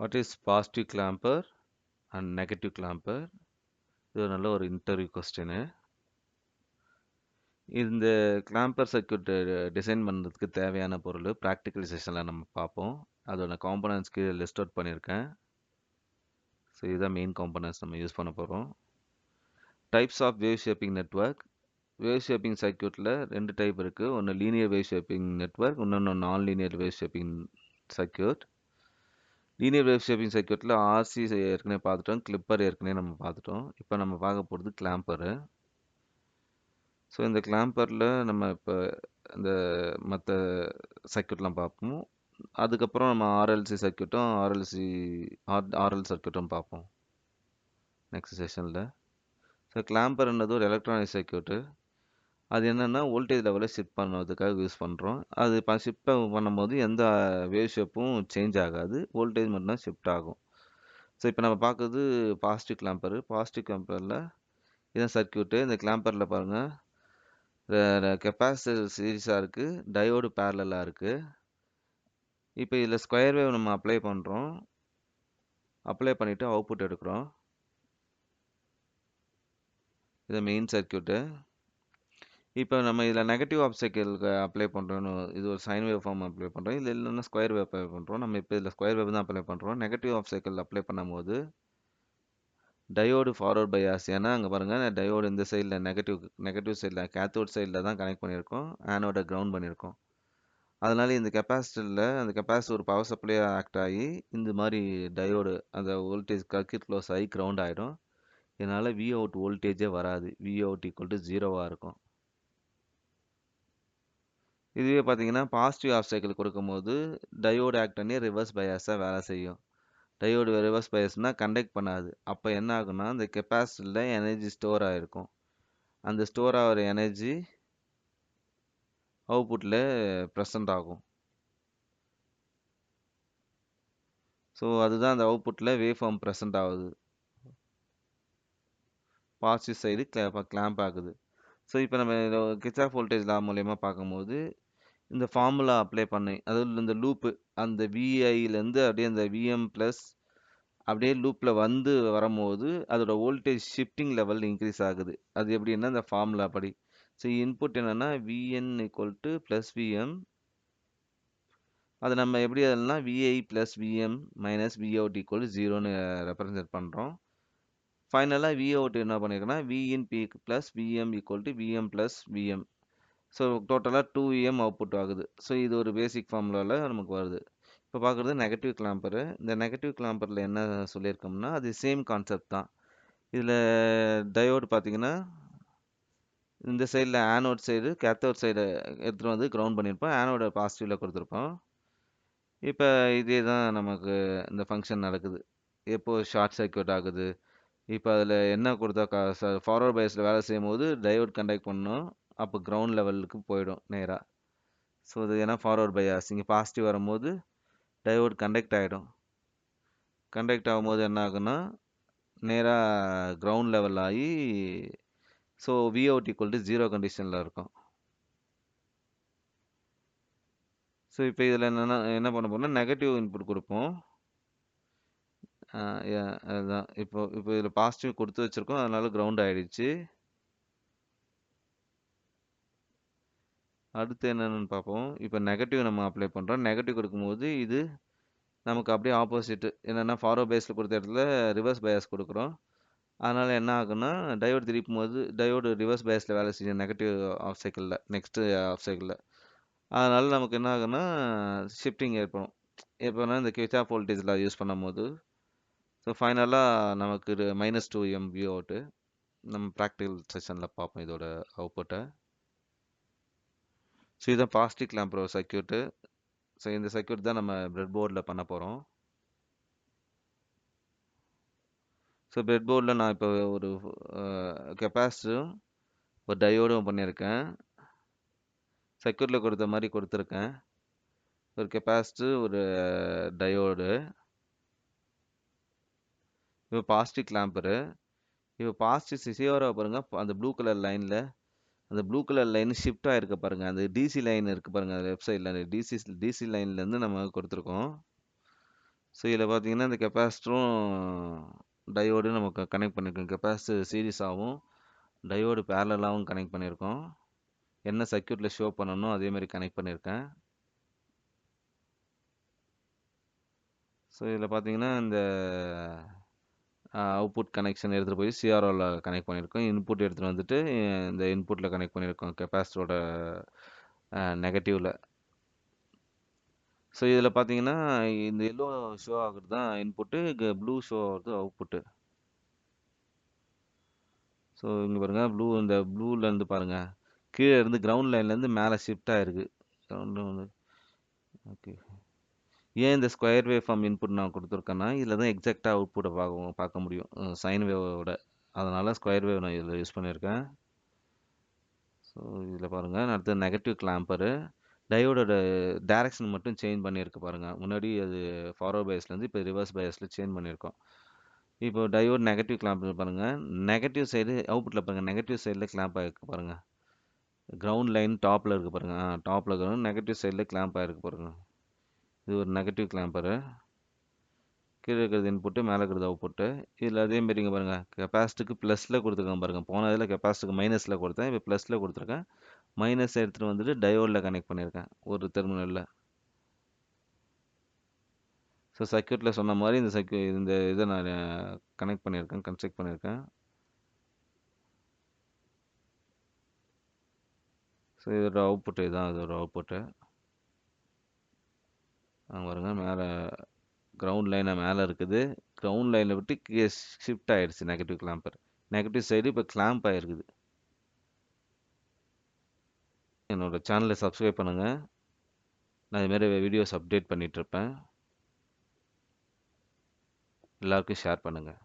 What is positive clamber and negative clamber? இது ஒரு நல்ல ஒரு இன்டர்வியூ கொஸ்டின். இந்த கிளாம்பர் சர்க்யூட் டிசைன் பண்ணுறதுக்கு தேவையான பொருள் ப்ராக்டிக்கல் செஷனில் நம்ம பார்ப்போம். அதோட காம்பனன்ட்ஸ் கீழே லிஸ்ட் அவுட் பண்ணியிருக்கேன். ஸோ இதுதான் மெயின் காம்பனன்ட்ஸ் நம்ம யூஸ் பண்ண போகிறோம். Types of wave shaping network. Wave shaping சர்க்யூட்டில் 2 டைப் இருக்குது. ஒன்று லீனியர் வேவ் ஷேப்பிங் நெட்வொர்க், இன்னொன்று நான் linear wave shaping circuit. Linear wave shaping சர்க்யூட்டில் ஆர்சி ஏற்கனவே பார்த்துட்டோம், கிளிப்பர் ஏற்கனவே நம்ம பார்த்துட்டோம். இப்போ நம்ம பார்க்க போகிறது கிளாம்பரு. ஸோ இந்த கிளாம்பரில் நம்ம இப்போ இந்த மற்ற சர்க்யூட்லாம் பார்ப்போம். அதுக்கப்புறம் நம்ம ஆர்எல்சி சர்க்யூட்டும் ஆர்எல் சர்க்யூட்டும் பார்ப்போம் நெக்ஸ்ட் செஷனில். ஸோ கிளாம்பர்ன்றது ஒரு எலக்ட்ரானிக் சர்க்யூட்டு. அது என்னென்னா வோல்டேஜ் லெவலை ஷிஃப்ட் பண்ணுறதுக்காக யூஸ் பண்ணுறோம். அது இப்போ ஷிஃப்ட் பண்ணும்போது எந்த வேவ் ஷேப்பும் சேஞ்ச் ஆகாது, வோல்டேஜ் மட்டும்தான் ஷிஃப்ட் ஆகும். ஸோ இப்போ நம்ம பார்க்குறது பாசிட்டிவ் கிளாம்பரு. பாசிட்டிவ் கிளாம்பரில் இதான் சர்க்யூட்டு. இந்த கிளாம்பரில் பாருங்கள், கெப்பாசிட்டர் சீரிஸாக இருக்குது, டயோடு பேரலாக இருக்குது. இப்போ இதில் ஸ்கொயர் வேவ் நம்ம அப்ளை பண்ணுறோம். அப்ளை பண்ணிவிட்டு அவுட்புட் எடுக்கிறோம். இது மெயின் சர்க்யூட்டு. இப்போ நம்ம இதில் நெகட்டிவ் ஆப்ஸ்டிக்கலுக்கு அப்ளை பண்ணுறோன்னு, இது ஒரு சைன் வேவ் ஃபார்ம் அப்ளை பண்ணுறோம். இதில் இல்லைன்னா ஸ்கொயர் வேவ் அப்ளை பண்ணுறோம். நம்ம இப்போ இதில் ஸ்கொயர் வேவ் தான் அப்ளை பண்ணுறோம். நெகட்டிவ் ஆப்ஸ்டிக்கல் அப்ளை பண்ணும்போது டயோடு ஃபார்வர்ட் பயாஸ். ஏன்னா அங்கே பாருங்கள், டயோடு இந்த சைடில் நெகட்டிவ் சைடில் கேத்தோட் சைடில் தான் கனெக்ட் பண்ணியிருக்கோம், ஆனோட கிரவுண்ட் பண்ணியிருக்கோம். அதனால இந்த கெப்பாசிட்டரில் அந்த கெப்பாசிட்டர் ஒரு பவர் சப்ளையாக ஆக்ட் ஆகி இந்த மாதிரி டயோடு அந்த வோல்டேஜ் சர்க்யூட் க்ளோஸ் ஆகி கிரவுண்ட் ஆகிடும். இதனால் வி அவுட் வோல்டேஜே வராது, வி அவுட் ஈக்குவல் டு 0வாக இருக்கும். இதுவே பார்த்தீங்கன்னா பாசிட்டிவ் ஆஃப் சைக்கிள் கொடுக்கும்போது டயோடு ஆக்ட் பண்ணி ரிவர்ஸ் பயாஸாக வேலை செய்யும். டயோடு ரிவர்ஸ் பயாஸ்னால் கண்டக்ட் பண்ணாது. அப்போ என்ன ஆகும்னா அந்த கெப்பாசிட்டரில் எனர்ஜி ஸ்டோர் ஆகிருக்கும். அந்த ஸ்டோர் ஆகிற எனர்ஜி அவுட்புட்டில் ப்ரெசண்ட் ஆகும். ஸோ அதுதான் அந்த அவுட்புட்டில் வேவ் ஃபார்ம் ப்ரெசண்ட் ஆகுது. பாசிட்டிவ் சைடு கிளாம்ப் ஆகுது. ஸோ இப்போ நம்ம கிர்ச்சாஃப் வோல்டேஜ் லா மூலயமா பார்க்கும்போது இந்த ஃபார்முலா அப்ளை பண்ணி, அதாவது இந்த லூப்பு அந்த விஐலேருந்து அப்படியே அந்த விஎம் ப்ளஸ் அப்படியே லூப்பில் வந்து வரும்போது அதோட வோல்டேஜ் ஷிஃப்டிங் லெவல் இன்க்ரீஸ் ஆகுது. அது எப்படின்னா இந்த ஃபார்முலா படி. ஸோ இன்புட் என்னென்னா VN equal to plus VM. அது நம்ம எப்படி அதெல்லாம் VI plus VM minus V out equal to 0ன்னு ரெப்ரசன்ட் பண்ணுறோம். ஃபைனலாக விஅவுட் என்ன பண்ணியிருக்கோன்னா V in P plus VM equal to VM plus VM. So டோட்டலாக 2em அவுட்புட் ஆகுது. ஸோ இது ஒரு பேசிக் ஃபார்முலாவில் நமக்கு வருது. இப்போ பார்க்குறது நெகட்டிவ் கிளாம்பரு. இந்த நெகட்டிவ் கிளாம்பரில் என்ன சொல்லியிருக்கோம்னா அது சேம் கான்செப்ட் தான். இதில் டயோடு பார்த்தீங்கன்னா இந்த சைடில் ஆனோட் சைடு கேத்தோட் சைடு எடுத்துகிட்டு வந்து கிரவுண்ட் பண்ணியிருப்போம், ஆனோட பாசிட்டிவில் கொடுத்துருப்போம். இப்போ இதே தான் நமக்கு இந்த ஃபங்க்ஷன் நடக்குது. எப்போது ஷார்ட் சர்க்யூட் ஆகுது. இப்போ அதில் என்ன கொடுத்தா ஃபார்வர்ட் பயாஸில் வேலை செய்யும் போது டயோட் கண்டக்ட் பண்ணணும், அப்போ கிரவுண்ட் லெவலுக்கு போயிடும் நேராக. ஸோ இது ஏன்னா ஃபார்வர்ட் பயாஸ் இங்கே பாசிட்டிவ் வரும்போது டயோட் கண்டக்ட் ஆகிடும். கண்டக்ட் ஆகும்போது என்ன ஆகுன்னா நேராக கிரவுண்ட் லெவல் ஆகி ஸோ விஅவுட் ஈக்குவல் டு 0 கண்டிஷனில் இருக்கும். ஸோ இப்போ இதில் என்ன பண்ண போகிறோம்னா நெகட்டிவ் இன்புட் கொடுப்போம். அதுதான் இப்போ இதில் பாசிட்டிவ் கொடுத்து வச்சுருக்கோம், அதனால கிரவுண்ட் ஆகிடுச்சு. அடுத்து என்னென்னு பார்ப்போம். இப்போ நெகட்டிவ் நம்ம அப்ளை பண்ணுறோம். நெகட்டிவ் கொடுக்கும்போது இது நமக்கு அப்படியே ஆப்போசிட்டு. என்னென்னா ஃபார்வர்ட் பயாஸில் கொடுத்த இடத்துல ரிவர்ஸ் பயாஸ் கொடுக்குறோம். அதனால் என்ன ஆகுன்னா டயோடு திருப்பும் போது டயோடு ரிவர்ஸ் பயாஸில் வேலை செய்யும் நெகட்டிவ் ஆஃப் சைக்கிளில், நெக்ஸ்ட்டு ஆஃப் சைக்கிளில். அதனால் நமக்கு என்ன ஆகுன்னா ஷிஃப்டிங் ஏற்படும். எப்போனா இந்த கிர்ச்சாஃப் வோல்டேஜ் லா யூஸ் பண்ணும்போது. ஸோ ஃபைனலாக நமக்கு -2em வியூ அவுட்டு. நம்ம ப்ராக்டிக்கல் செஷனில் பார்ப்போம் இதோட அவுட்புட்டை. ஸோ இதுதான் பாசிட்டிவ் கிளாம்பர் சர்க்யூட்டு. ஸோ இந்த சர்க்யூட் தான் நம்ம பிரெட் போர்டில் பண்ண போகிறோம். ஸோ பிரெட் போர்டில் நான் இப்போ ஒரு கெப்பாசிட்டரும் ஒரு டயோடும் பண்ணியிருக்கேன். சர்க்யூட்டில் கொடுத்த மாதிரி கொடுத்துருக்கேன். ஒரு கெப்பாசிட்டர், ஒரு டயோடு. இப்போ பாசிட்டிவ் கிளாம்பரு. இப்போ பாசிட்டிவ் சிசியோரா பாருங்க, அந்த ப்ளூ கலர் லைனில் அந்த ப்ளூ கலர் லைன் ஷிஃப்ட் ஆகிருக்கு பாருங்கள். அந்த டிசி லைன் இருக்குது பாருங்கள் லெஃப்ட் சைடில். டிசி லைன்லேருந்து நம்ம கொடுத்துருக்கோம். ஸோ இதில் பார்த்தீங்கன்னா இந்த கெப்பாசிட்டரும் டயோடு நமக்கு கனெக்ட் பண்ணியிருக்கோம். கெப்பாசிட்டர் சீரிஸாகவும் டயோடு பேரலாகவும் கனெக்ட் பண்ணியிருக்கோம். என்ன சர்க்யூட்டில் ஷோ பண்ணணும் அதே மாதிரி கனெக்ட் பண்ணியிருக்கேன். ஸோ இதில் பார்த்தீங்கன்னா இந்த அவுட்புட் கனெக்ஷன் எடுத்துகிட்டு போய் சிஆர்ஓவில் கனெக்ட் பண்ணியிருக்கோம். இன்புட் எடுத்துகிட்டு வந்துட்டு இந்த இன்புட்டில் கனெக்ட் பண்ணியிருக்கோம் கெப்பாசிட்டரோட நெகட்டிவில். ஸோ இதில் பார்த்தீங்கன்னா இந்த எல்லோ ஷோ ஆகுறது தான் இன்புட்டு, ப்ளூ ஷோ ஆகுறது அவுட்புட்டு. ஸோ இங்கே பாருங்கள், இந்த ப்ளூலேருந்து பாருங்கள் கீழே இருந்து கிரவுண்ட் லைன்லேருந்து மேலே ஷிஃப்ட் ஆகிருக்கு. ஓகே, ஏன் இந்த ஸ்கொயர் வேவ் ஃபார்ம் இன்புட் நான் கொடுத்துருக்கேன்னா இதில் தான் எக்ஸாக்டாக அவுட்புட்டை பார்க்க முடியும் சைன் வேவோட. அதனால் ஸ்கொயர் வேவ் நான் இதில் யூஸ் பண்ணியிருக்கேன். ஸோ இதில் பாருங்கள், அடுத்து நெகட்டிவ் கிளாம்பரு டயோடோட டைரக்ஷன் மட்டும் சேஞ்ச் பண்ணியிருக்கு பாருங்கள். முன்னாடி அது ஃபார்வர்ட் பயஸ்லேருந்து இப்போ ரிவர்ஸ் பயஸில் சேஞ்ச் பண்ணியிருக்கோம். இப்போ டயோட் நெகட்டிவ் கிளாம்ப் பாருங்கள், நெகட்டிவ் சைடு அவுட்புட்டில் பாருங்கள், நெகட்டிவ் சைடில் கிளாம்ப் ஆகிருக்கு பாருங்கள். கிரவுண்ட் லைன் டாப்பில் இருக்குது பாருங்கள், டாப்பில் இருக்கிற நெகட்டிவ் சைடில் கிளாம்ப் ஆகிருக்கு பாருங்கள். இது ஒரு நெகட்டிவ் கிளாம்பரு. கீழே இருக்கிறது இன்புட்டு, மேலே இருக்கிறது அவுட்புட்டு. இதில் அதேமாரி இங்கே பாருங்கள், கெப்பாசிட்டிக்கு ப்ளஸில் கொடுத்துருக்கேன் பாருங்கள். போன இதில் கெப்பாசிட்டிக்கு மைனஸில் கொடுத்தேன், இப்போ ப்ளஸில் கொடுத்துருக்கேன். மைனஸ் எடுத்துகிட்டு வந்துட்டு டயோடில் கனெக்ட் பண்ணியிருக்கேன் ஒரு டெர்மினலில். ஸோ சர்க்யூட்டில் சொன்ன மாதிரி இந்த இதை நான் கனெக்ட் பண்ணியிருக்கேன், கன்ஸ்ட்ரக்ட் பண்ணியிருக்கேன். ஸோ இதோட அவுட்புட்டு இதுதான், இதோட அவுட்புட்டு பாருங்க. மேலே கிரவுண்ட் லைனாக மேலே இருக்குது, கிரவுண்ட் லைனை விட்டு கீழே ஷிஃப்ட் ஆகிடுச்சு நெகட்டிவ் கிளாம்பர். நெகட்டிவ் சைடு இப்போ கிளாம்ப் ஆகிருக்குது. என்னோட சேனலை சப்ஸ்கிரைப் பண்ணுங்கள், நான் இதுமாரி வீடியோஸ் அப்டேட் பண்ணிகிட்ருப்பேன். எல்லாருக்கும் ஷேர் பண்ணுங்கள்.